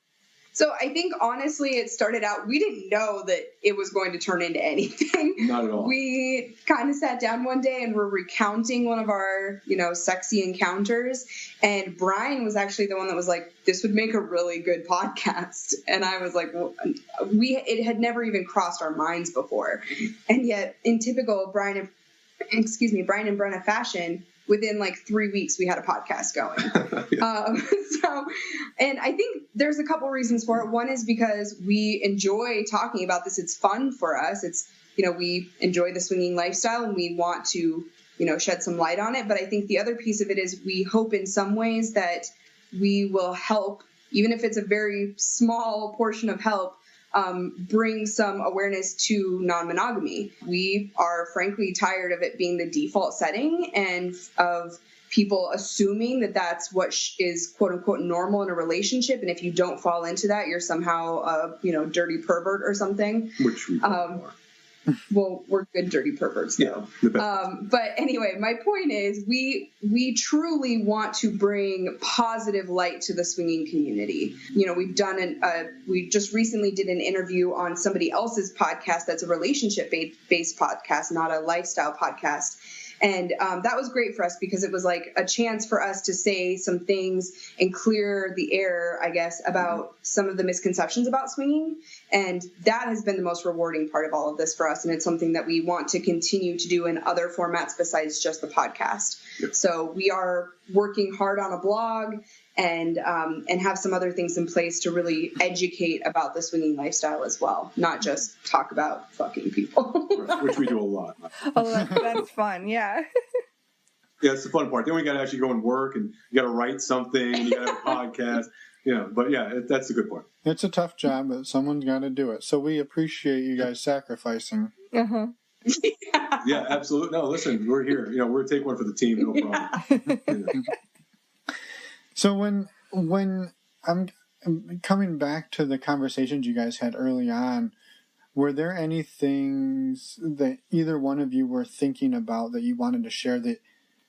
D: So I think honestly it started out, we didn't know that it was going to turn into anything.
A: Not at all.
D: We kind of sat down one day and were recounting one of our, sexy encounters, and Brian was actually the one that was like, this would make a really good podcast. And I was like, well, it had never even crossed our minds before. And yet in typical Brian and Brenna fashion, within 3 weeks, we had a podcast going. And I think there's a couple reasons for it. One is because we enjoy talking about this. It's fun for us. It's, we enjoy the swinging lifestyle and we want to, shed some light on it. But I think the other piece of it is we hope in some ways that we will help, even if it's a very small portion of help, bring some awareness to non-monogamy. We are frankly tired of it being the default setting and of people assuming that that's what is quote unquote normal in a relationship. And if you don't fall into that, you're somehow a, dirty pervert or something.
A: Which we are.
D: Well, we're good dirty perverts though.
A: Yeah,
D: but anyway, my point is we truly want to bring positive light to the swinging community. We've done we just recently did an interview on somebody else's podcast that's a relationship based podcast, not a lifestyle podcast. And that was great for us because it was like a chance for us to say some things and clear the air, I guess, about some of the misconceptions about swinging. And that has been the most rewarding part of all of this for us. And it's something that we want to continue to do in other formats besides just the podcast. Yep. So we are working hard on a blog and have some other things in place to really educate about the swinging lifestyle as well, not just talk about fucking people.
A: Which we do a lot.
B: Oh, that's fun, yeah.
A: Yeah, it's the fun part. Then we got to actually go and work, and you got to write something, and you got to have a podcast. But yeah, that's the good part.
C: It's a tough job, but someone's got to do it. So we appreciate you guys sacrificing.
B: Uh-huh.
A: Yeah, absolutely. No, listen, we're here. We're take one for the team, no problem.
C: So when I'm coming back to the conversations you guys had early on, were there any things that either one of you were thinking about that you wanted to share that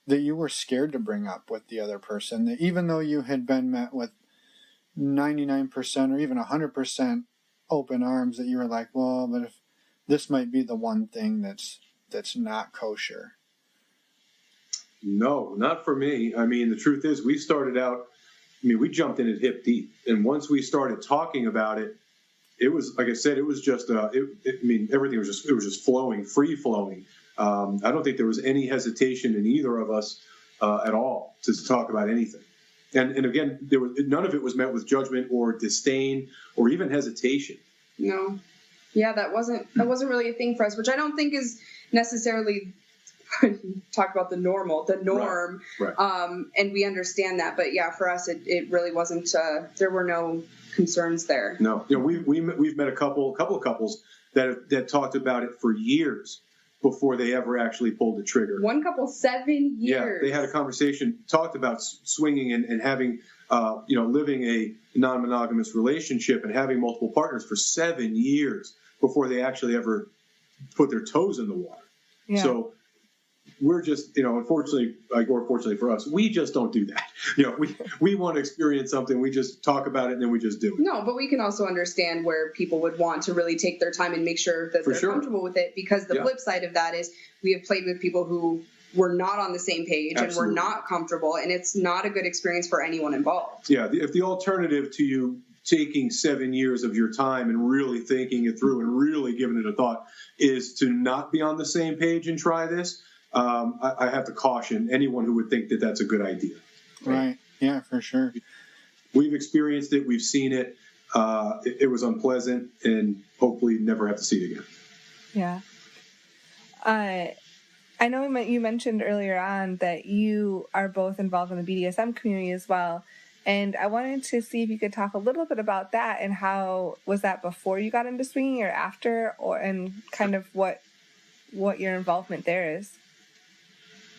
C: you were scared to bring up with the other person, that even though you had been met with 99% or even 100% open arms, that you were like, well, but if this might be the one thing that's not kosher?
A: No, not for me. I mean, the truth is we started out, we jumped in it hip deep. And once we started talking about it, it was, like I said, it was just, everything was just flowing, free flowing. I don't think there was any hesitation in either of us at all to talk about anything. And again, none of it was met with judgment or disdain or even hesitation.
D: No. Yeah, that wasn't really a thing for us, which I don't think is necessarily talk about the norm.
A: Right.
D: And we understand that, but yeah, for us, it really wasn't, there were no concerns there.
A: No, we've met a couple of couples that talked about it for years before they ever actually pulled the trigger.
D: One couple, 7 years.
A: Yeah, they had a conversation, talked about swinging and having, living a non-monogamous relationship and having multiple partners for 7 years before they actually ever put their toes in the water.
B: Yeah.
A: So we're just, unfortunately, or fortunately for us, we just don't do that. We want to experience something, we just talk about it, and then we just do it.
D: No, but we can also understand where people would want to really take their time and make sure that they're comfortable with it, because the flip side of that is we have played with people who were not on the same page and were not comfortable, and it's not a good experience for anyone involved.
A: Yeah, if the alternative to you taking 7 years of your time and really thinking it through and really giving it a thought is to not be on the same page and try this, I have to caution anyone who would think that that's a good idea.
C: Right. Yeah, for sure.
A: We've experienced it. We've seen it. It was unpleasant, and hopefully never have to see it again.
B: Yeah. I know you mentioned earlier on that you are both involved in the BDSM community as well. And I wanted to see if you could talk a little bit about that, and how was that before you got into swinging or after, and kind of what your involvement there is.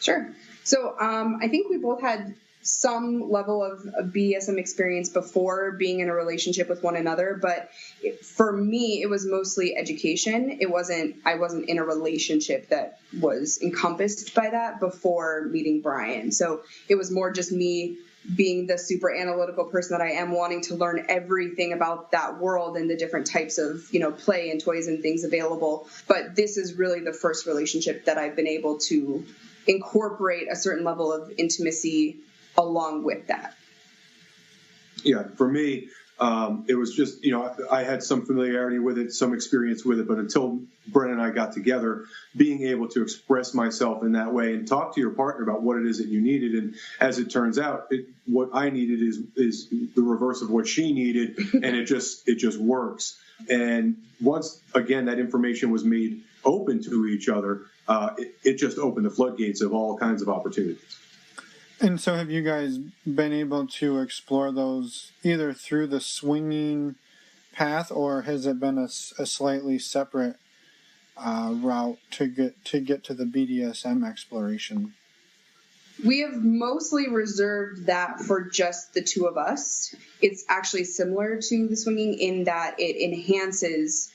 D: Sure. So I think we both had some level of BDSM experience before being in a relationship with one another, but for me, it was mostly education. I wasn't in a relationship that was encompassed by that before meeting Brian. So it was more just me being the super analytical person that I am, wanting to learn everything about that world and the different types of, play and toys and things available. But this is really the first relationship that I've been able to incorporate a certain level of intimacy along with that.
A: Yeah, for me, it was just, I had some familiarity with it, some experience with it, but until Brenna and I got together, being able to express myself in that way and talk to your partner about what it is that you needed. And as it turns out, what I needed is the reverse of what she needed, and it just works. And once, again, that information was made open to each other, it just opened the floodgates of all kinds of opportunities.
C: And so have you guys been able to explore those either through the swinging path, or has it been a slightly separate route to get to the BDSM exploration?
D: We have mostly reserved that for just the two of us. It's actually similar to the swinging in that it enhances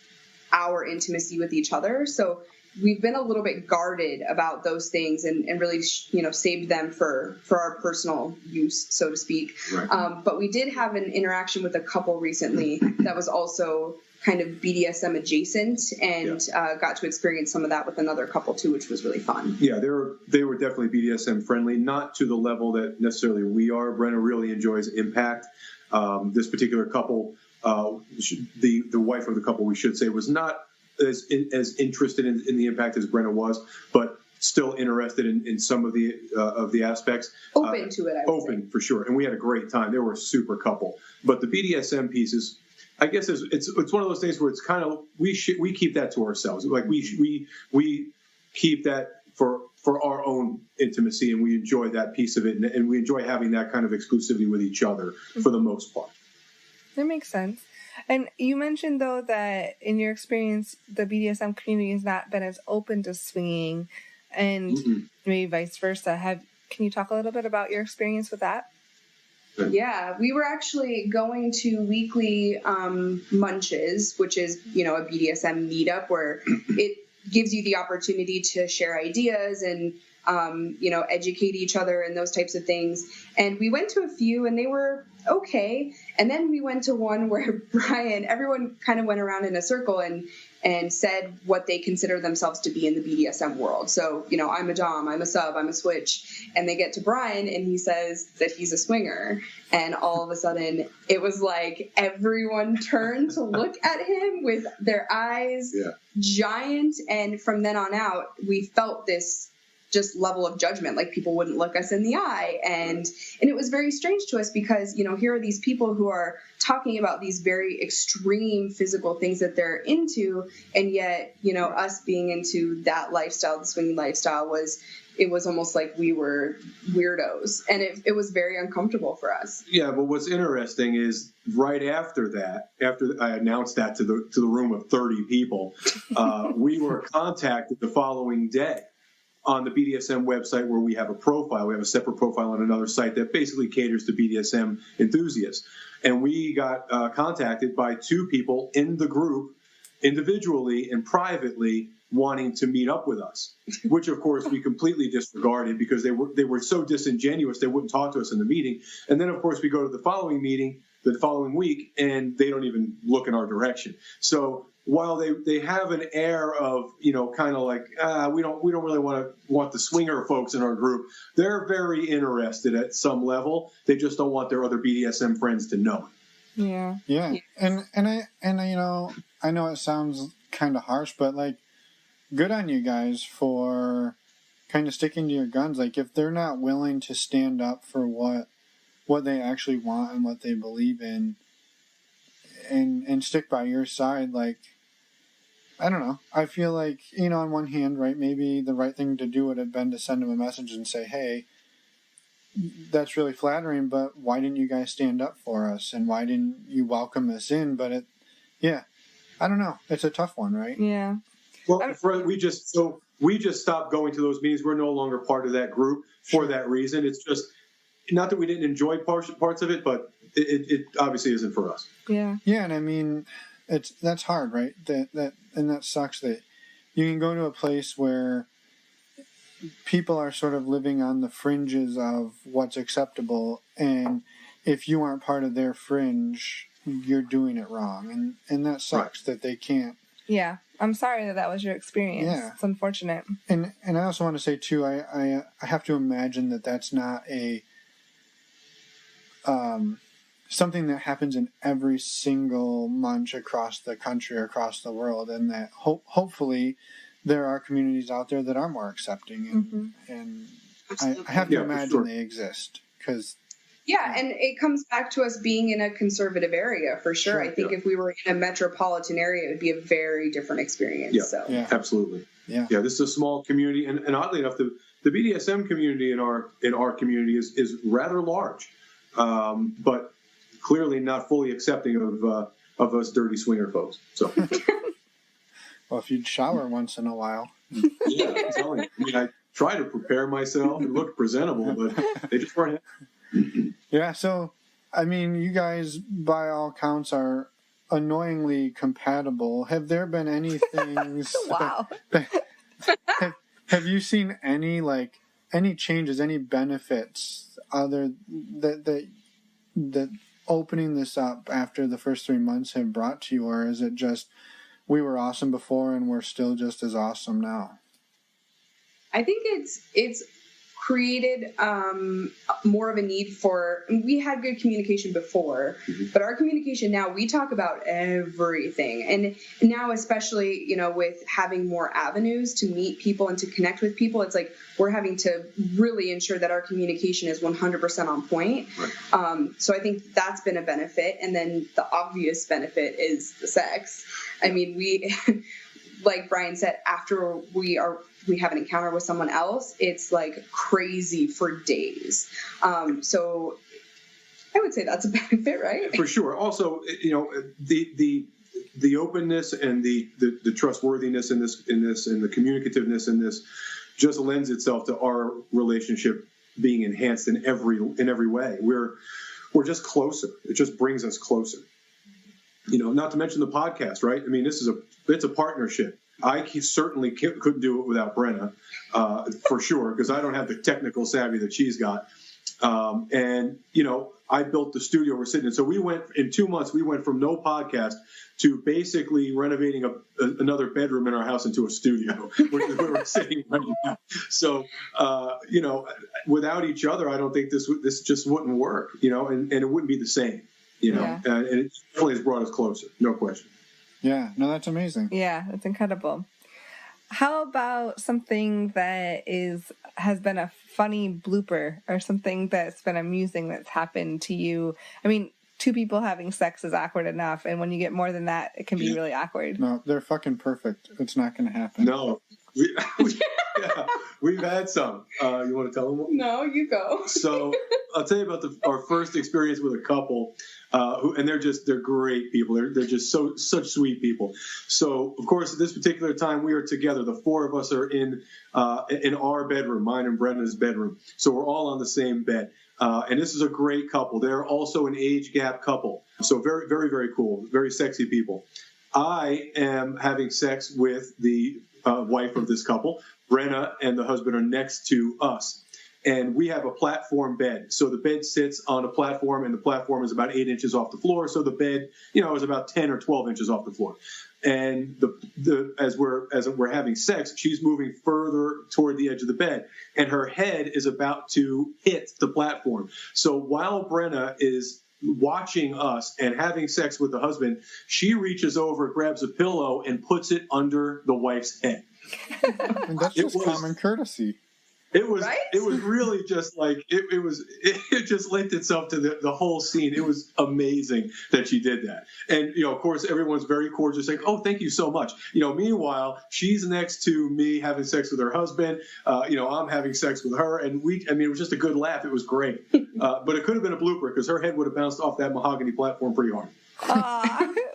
D: our intimacy with each other. So we've been a little bit guarded about those things and really, saved them for our personal use, so to speak.
A: Right.
D: But we did have an interaction with a couple recently that was also kind of BDSM adjacent, and got to experience some of that with another couple too, which was really fun.
A: Yeah, they were definitely BDSM friendly, not to the level that necessarily we are. Brenna really enjoys impact. This particular couple, the wife of the couple, we should say, was not as interested in the impact as Brenna was, but still interested in some of the aspects.
D: Open to it, I would
A: open
D: say.
A: For sure, and we had a great time. They were a super couple. But the BDSM pieces, I guess it's one of those things where it's kind of we keep that to ourselves. Like we keep that for our own intimacy, and we enjoy that piece of it, and we enjoy having that kind of exclusivity with each other for the most part.
B: That makes sense. And you mentioned, though, that in your experience, the BDSM community has not been as open to swinging, and maybe vice versa. Can you talk a little bit about your experience with that?
D: Yeah, we were actually going to weekly munches, which is, a BDSM meetup where it gives you the opportunity to share ideas and, educate each other and those types of things. And we went to a few and they were okay. And then we went to one where everyone kind of went around in a circle and said what they consider themselves to be in the BDSM world. So, I'm a dom, I'm a sub, I'm a switch. And they get to Brian and he says that he's a swinger. And all of a sudden it was like everyone turned to look at him with their eyes giant. And from then on out, we felt this just level of judgment, like people wouldn't look us in the eye. And it was very strange to us because, here are these people who are talking about these very extreme physical things that they're into. And yet, us being into that lifestyle, the swinging lifestyle, it was almost like we were weirdos. And it was very uncomfortable for us.
A: Yeah, but what's interesting is right after that, after I announced that to the room of 30 people, we were contacted the following day on the BDSM website where we have a profile. We have a separate profile on another site that basically caters to BDSM enthusiasts. And we got contacted by two people in the group individually and privately wanting to meet up with us, which of course we completely disregarded because they were so disingenuous they wouldn't talk to us in the meeting. And then of course we go to the following meeting the following week and they don't even look in our direction. So while they have an air of, kind of like, we don't really want the swinger folks in our group, they're very interested at some level. They just don't want their other BDSM friends to know it.
B: Yeah.
C: Yeah. And I know it sounds kind of harsh, but like, good on you guys for kind of sticking to your guns. Like, if they're not willing to stand up for what they actually want and what they believe in, and stick by your side, like, I don't know. I feel like, on one hand, right, maybe the right thing to do would have been to send them a message and say, hey, that's really flattering, but why didn't you guys stand up for us? And why didn't you welcome us in? But I don't know. It's a tough one, right?
B: Yeah.
A: Well, we just stopped going to those meetings. We're no longer part of that group for that reason. It's just not that we didn't enjoy parts of it, but it obviously isn't for us.
B: Yeah.
C: Yeah, and I mean, that's hard, right? That sucks that you can go to a place where people are sort of living on the fringes of what's acceptable, and if you aren't part of their fringe, you're doing it wrong, and that sucks that they can't.
B: Yeah, I'm sorry that was your experience.
C: Yeah.
B: It's unfortunate.
C: And I also want to say too, I have to imagine that that's not a something that happens in every single munch across the country or across the world, and that hopefully there are communities out there that are more accepting, and I have to imagine they exist, because
D: and it comes back to us being in a conservative area for sure. I think if we were in a metropolitan area, it would be a very different experience.
A: Yeah, absolutely. Yeah, this is a small community, and oddly enough, the BDSM community in our community is rather large, but clearly not fully accepting of us dirty swinger folks. So,
C: well, if you'd shower once in a while.
A: Yeah, I'm telling you. I mean, I try to prepare myself and look presentable, but they just weren't.
C: Yeah, so I mean, you guys, by all counts, are annoyingly compatible. Have there been any things?
B: Wow.
C: Have you seen any changes, any benefits other that opening this up after the first 3 months have brought to you, or is it just we were awesome before and we're still just as awesome now?
D: I think it's created more of a need for. We had good communication before, but our communication now, we talk about everything, and now especially with having more avenues to meet people and to connect with people, it's like we're having to really ensure that our communication is 100% on point. Right. So I think that's been a benefit, and then the obvious benefit is the sex. I mean, we, like Brian said, after we have an encounter with someone else, it's like crazy for days. So I would say that's a benefit, right?
A: For sure. Also, the openness and the trustworthiness in this and the communicativeness in this just lends itself to our relationship being enhanced in every way. We're just closer. It just brings us closer. Not to mention the podcast, right? I mean, it's a partnership. I certainly couldn't do it without Brenna, for sure, because I don't have the technical savvy that she's got. And I built the studio we're sitting in. So in 2 months, we went from no podcast to basically renovating another bedroom in our house into a studio, which is where we're sitting right now. So, without each other, I don't think this just wouldn't work, and it wouldn't be the same,
B: Yeah.
A: And it really has brought us closer, no question.
C: Yeah, no, that's amazing.
B: Yeah, that's incredible. How about something that has been a funny blooper or something that's been amusing that's happened to you? I mean, two people having sex is awkward enough, and when you get more than that, it can be really awkward.
C: No, they're fucking perfect. It's not going to happen.
A: No. We've had some. You want to tell them one?
D: No, you go.
A: So I'll tell you about our first experience with a couple, and they're great people. They're just such sweet people. So of course, at this particular time, we are together. The four of us are in our bedroom, mine and Brenna's bedroom. So we're all on the same bed. And this is a great couple. They're also an age gap couple. So very, very, very cool. Very sexy people. I am having sex with the wife of this couple. Brenna and the husband are next to us. And we have a platform bed. So the bed sits on a platform, and the platform is about 8 inches off the floor. So the bed, is about 10 or 12 inches off the floor. And as we're having sex, she's moving further toward the edge of the bed, and her head is about to hit the platform. So while Brenna is watching us and having sex with the husband, she reaches over, grabs a pillow, and puts it under the wife's head.
C: And that's just common courtesy.
A: It was
D: right?
A: It was really just like it just lent itself to the whole scene. It was amazing that she did that. And of course everyone's very cordial, saying, "Oh, thank you so much." Meanwhile, she's next to me having sex with her husband. I'm having sex with her, and it was just a good laugh. It was great. But it could have been a blooper because her head would have bounced off that mahogany platform pretty hard.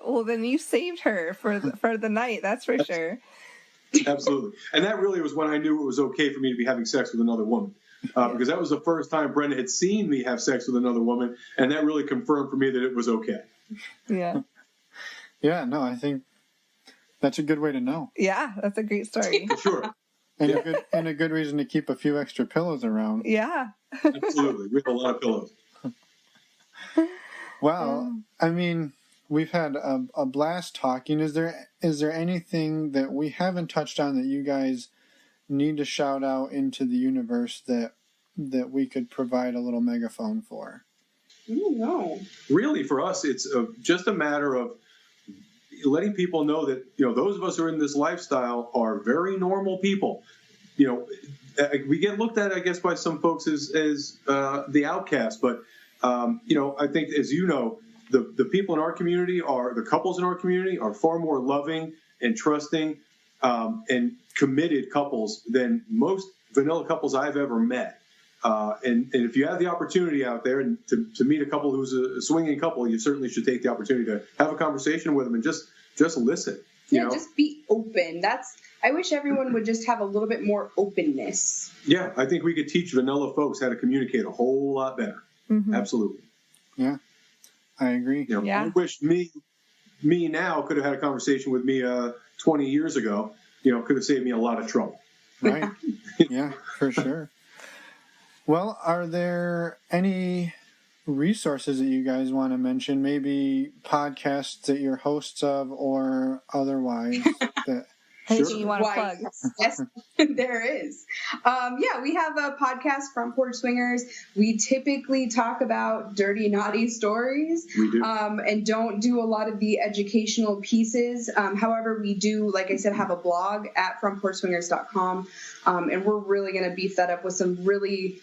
B: Well, then you saved her for the night. That's for sure.
A: Absolutely. And that really was when I knew it was okay for me to be having sex with another woman. Because that was the first time Brenna had seen me have sex with another woman, and that really confirmed for me that it was okay.
B: Yeah.
C: Yeah, no, I think that's a good way to know.
B: Yeah, that's a great story.
A: Sure.
C: And a good reason to keep a few extra pillows around.
B: Yeah.
A: Absolutely. We have a lot of pillows.
C: Well, we've had a blast talking. Is there anything that we haven't touched on that you guys need to shout out into the universe that we could provide a little megaphone for?
D: I don't know.
A: Really, for us, it's just a matter of letting people know that those of us who are in this lifestyle are very normal people. We get looked at, I guess, by some folks as the outcast, but I think, as the people in our community the couples in our community are far more loving and trusting and committed couples than most vanilla couples I've ever met. And if you have the opportunity out there and to meet a couple who's a swinging couple, you certainly should take the opportunity to have a conversation with them and just listen. You know?
D: Just be open. I wish everyone would just have a little bit more openness.
A: Yeah, I think we could teach vanilla folks how to communicate a whole lot better. Mm-hmm. Absolutely.
C: Yeah, I agree.
A: You know, I wish me now could have had a conversation with me 20 years ago. You know, could have saved me a lot of trouble.
C: Right. Yeah, for sure. Well, are there any resources that you guys want to mention? Maybe podcasts that you're hosts of or otherwise that...
B: Anything you want to plug?
D: Yes, there is. We have a podcast from Porch Swingers. We typically talk about dirty, naughty stories.
A: We do.
D: And don't do a lot of the educational pieces. However, we do, like I said, have a blog at fromporchswingers.com. And we're really going to beef that up with some really,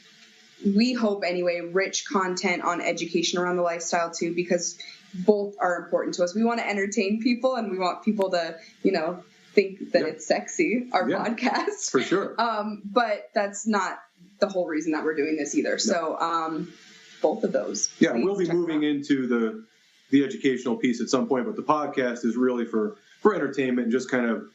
D: we hope anyway, rich content on education around the lifestyle too, because both are important to us. We want to entertain people and we want people to, think that it's sexy, our podcast.
A: For sure.
D: But that's not the whole reason that we're doing this either. So both of those.
A: Yeah, we'll be moving into the educational piece at some point, but the podcast is really for entertainment and just kind of,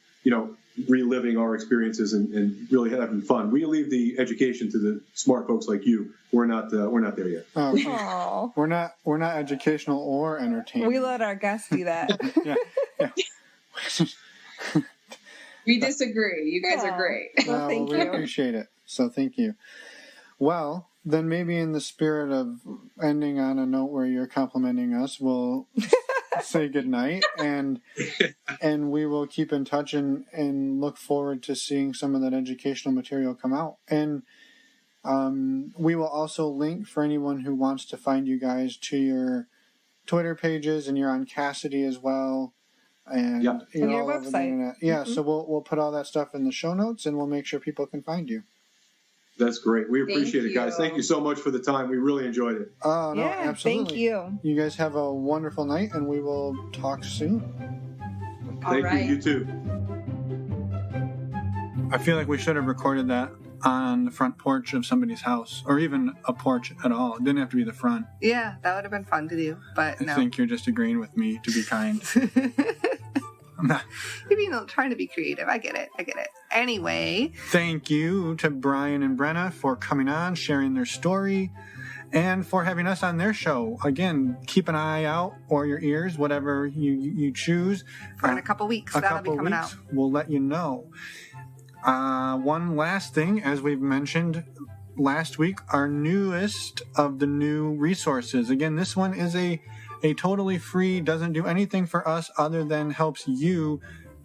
A: reliving our experiences and really having fun. We leave the education to the smart folks like you. We're not there yet.
B: Oh,
C: we're not educational or entertaining.
B: We let our guests do that.
C: Yeah.
D: We disagree. You guys are great.
B: Well, thank you.
C: We appreciate it. So thank you. Well, then maybe in the spirit of ending on a note where you're complimenting us, we'll say goodnight and we will keep in touch and look forward to seeing some of that educational material come out. And we will also link for anyone who wants to find you guys to your Twitter pages, and you're on Cassidy as well. And you're
B: and your
C: all over the
B: website.
C: internet. Yeah, so we'll put all that stuff in the show notes, and we'll make sure people can find you.
A: That's great. We appreciate it, guys. Thank you so much for the time. We really enjoyed it.
C: Oh, no, absolutely.
B: Thank you.
C: You guys have a wonderful night, and we will talk soon.
A: Thank you. You too.
C: I feel like we should have recorded that on the front porch of somebody's house, or even a porch at all. It didn't have to be the front.
B: Yeah, that would have been fun to do, but no.
C: I think you're just agreeing with me to be kind.
B: Maybe trying to be creative. I get it. Anyway.
C: Thank you to Brian and Brenna for coming on, sharing their story, and for having us on their show. Again, keep an eye out, or your ears, whatever you choose.
B: For in a couple weeks. That'll be coming out.
C: We'll let you know. One last thing, as we've mentioned last week, our newest of the new resources. Again, this one is a totally free, doesn't do anything for us other than helps you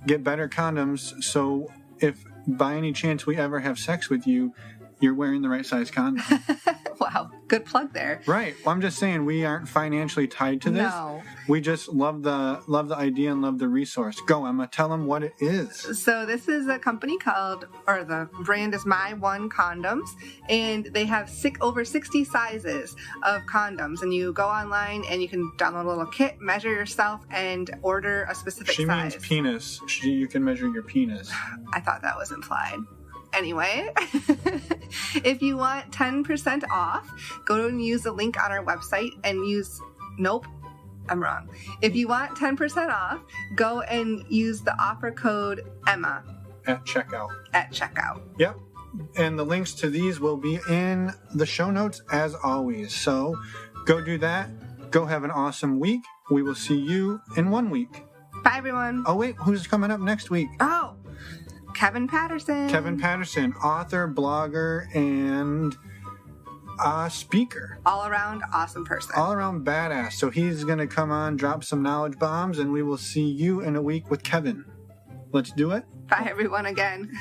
C: get better condoms. So if by any chance we ever have sex with you, you're wearing the right size condom.
B: Wow, good plug there.
C: Right. Well, I'm just saying we aren't financially tied to this.
B: No.
C: We just love the idea and love the resource. Go, Emma, tell them what it is.
B: So this is a company the brand is My One Condoms, and they have over 60 sizes of condoms. And you go online and you can download a little kit, measure yourself, and order a specific size.
C: She means penis. You can measure your penis.
B: I thought that was implied. Anyway, if you want 10% off, go and use the link on our website and nope, I'm wrong. If you want 10% off, go and use the offer code EMMA.
C: At checkout. Yep. And the links to these will be in the show notes as always. So go do that. Go have an awesome week. We will see you in 1 week.
B: Bye, everyone.
C: Oh, wait, who's coming up next week?
B: Oh, Kevin Patterson,
C: author, blogger, and speaker.
B: All around awesome person.
C: All around badass. So he's going to come on, drop some knowledge bombs, and we will see you in a week with Kevin. Let's do it.
B: Bye, everyone, again.